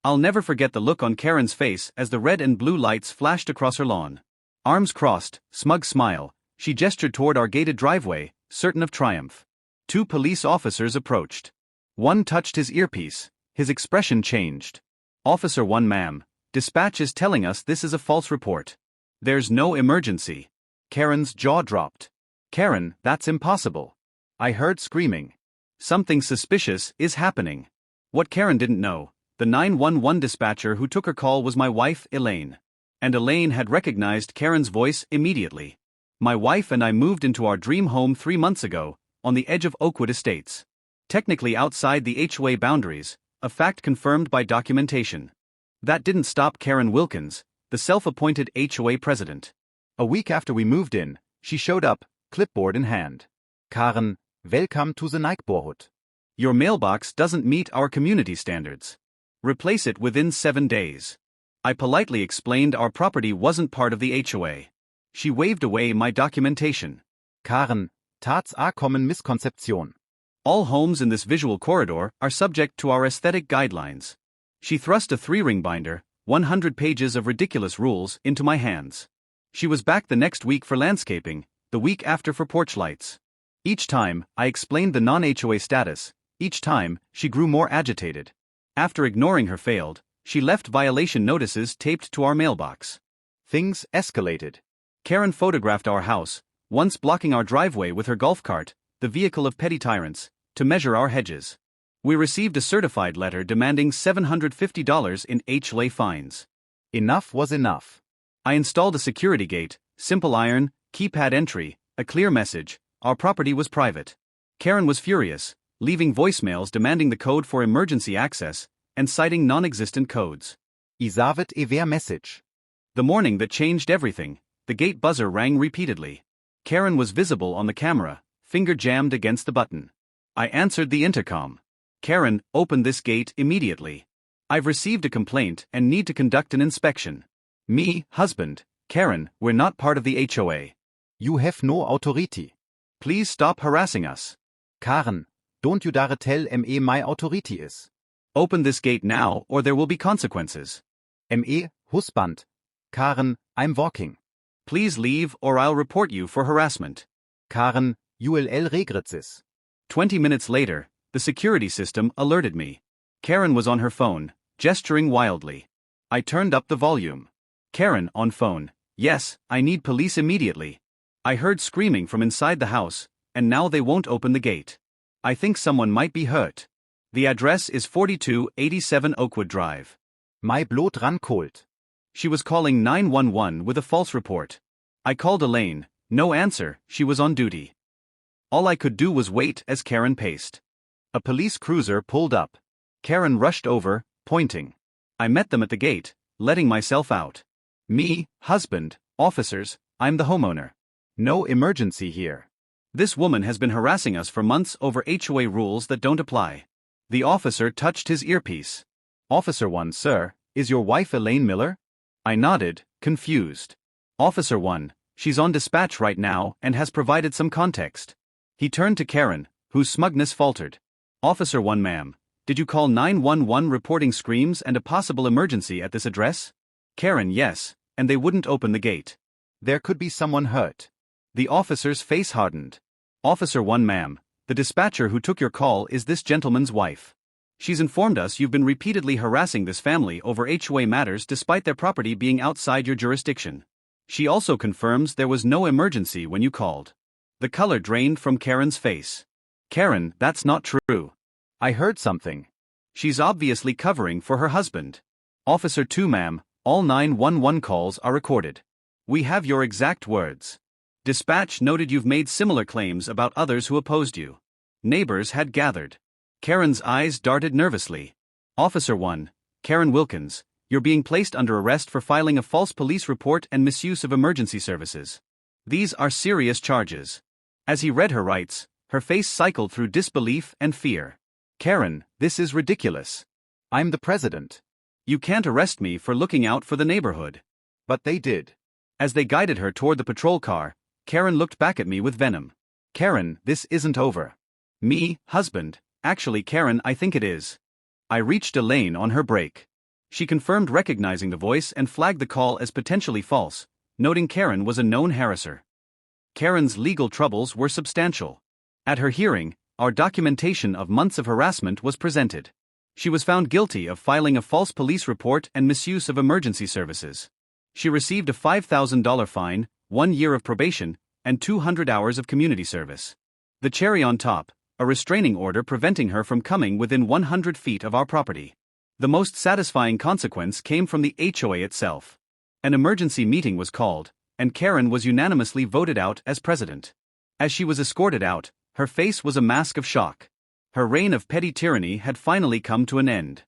I'll never forget the look on Karen's face as the red and blue lights flashed across her lawn. Arms crossed, smug smile, she gestured toward our gated driveway, certain of triumph. 2 police officers approached. One touched his earpiece, his expression changed. Officer 1, ma'am, dispatch is telling us this is a false report. There's no emergency. Karen's jaw dropped. Karen, that's impossible. I heard screaming. Something suspicious is happening. What Karen didn't know, the 911 dispatcher who took her call was my wife, Elaine. And Elaine had recognized Karen's voice immediately. My wife and I moved into our dream home 3 months ago, on the edge of Oakwood Estates. Technically outside the HOA boundaries, a fact confirmed by documentation. That didn't stop Karen Wilkins, the self-appointed HOA president. A week after we moved in, she showed up, clipboard in hand. Karen, welcome to the neighborhood. Your mailbox doesn't meet our community standards. Replace it within 7 days. I politely explained our property wasn't part of the HOA. She waved away my documentation. Karen, Tatsache Misskonzeption. All homes in this visual corridor are subject to our aesthetic guidelines. She thrust a 3-ring binder, 100 pages of ridiculous rules, into my hands. She was back the next week for landscaping, the week after for porch lights. Each time, I explained the non-HOA status. Each time, she grew more agitated. After ignoring her failed, she left violation notices taped to our mailbox. Things escalated. Karen photographed our house, once blocking our driveway with her golf cart, the vehicle of petty tyrants, to measure our hedges. We received a certified letter demanding $750 in HOA fines. Enough was enough. I installed a security gate, simple iron, keypad entry, a clear message, our property was private. Karen was furious, leaving voicemails demanding the code for emergency access, and citing non-existent codes. Isavet ever message. The morning that changed everything, the gate buzzer rang repeatedly. Karen was visible on the camera, finger jammed against the button. I answered the intercom. Karen, open this gate immediately. I've received a complaint and need to conduct an inspection. Me, husband, Karen, we're not part of the HOA. You have no authority. Please stop harassing us. Karen, don't you dare tell me my authority is. Open this gate now or there will be consequences. Me, husband. Karen, I'm walking. Please leave or I'll report you for harassment. Karen, ULL regrets this. 20 minutes later, the security system alerted me. Karen was on her phone, gesturing wildly. I turned up the volume. Karen on phone, yes, I need police immediately. I heard screaming from inside the house, and now they won't open the gate. I think someone might be hurt. The address is 4287 Oakwood Drive. My blood ran cold. She was calling 911 with a false report. I called Elaine, no answer, she was on duty. All I could do was wait as Karen paced. A police cruiser pulled up. Karen rushed over, pointing. I met them at the gate, letting myself out. Me, husband, officers, I'm the homeowner. No emergency here. This woman has been harassing us for months over HOA rules that don't apply. The officer touched his earpiece. Officer 1, sir, is your wife Elaine Miller? I nodded, confused. Officer 1, she's on dispatch right now and has provided some context. He turned to Karen, whose smugness faltered. Officer 1, ma'am, did you call 911 reporting screams and a possible emergency at this address? Karen, yes, and they wouldn't open the gate. There could be someone hurt. The officer's face hardened. Officer 1, ma'am, the dispatcher who took your call is this gentleman's wife. She's informed us you've been repeatedly harassing this family over HOA matters despite their property being outside your jurisdiction. She also confirms there was no emergency when you called. The color drained from Karen's face. Karen, that's not true. I heard something. She's obviously covering for her husband. Officer 2, ma'am, all 911 calls are recorded. We have your exact words. Dispatch noted you've made similar claims about others who opposed you. Neighbors had gathered. Karen's eyes darted nervously. Officer 1, Karen Wilkins, you're being placed under arrest for filing a false police report and misuse of emergency services. These are serious charges. As he read her rights, her face cycled through disbelief and fear. Karen, this is ridiculous. I'm the president. You can't arrest me for looking out for the neighborhood. But they did. As they guided her toward the patrol car, Karen looked back at me with venom. Karen, this isn't over. Me, husband, actually Karen, I think it is. I reached Elaine on her break. She confirmed recognizing the voice and flagged the call as potentially false, noting Karen was a known harasser. Karen's legal troubles were substantial. At her hearing, our documentation of months of harassment was presented. She was found guilty of filing a false police report and misuse of emergency services. She received a $5,000 fine, 1 year of probation, and 200 hours of community service. The cherry on top, a restraining order preventing her from coming within 100 feet of our property. The most satisfying consequence came from the HOA itself. An emergency meeting was called, and Karen was unanimously voted out as president. As she was escorted out, her face was a mask of shock. Her reign of petty tyranny had finally come to an end.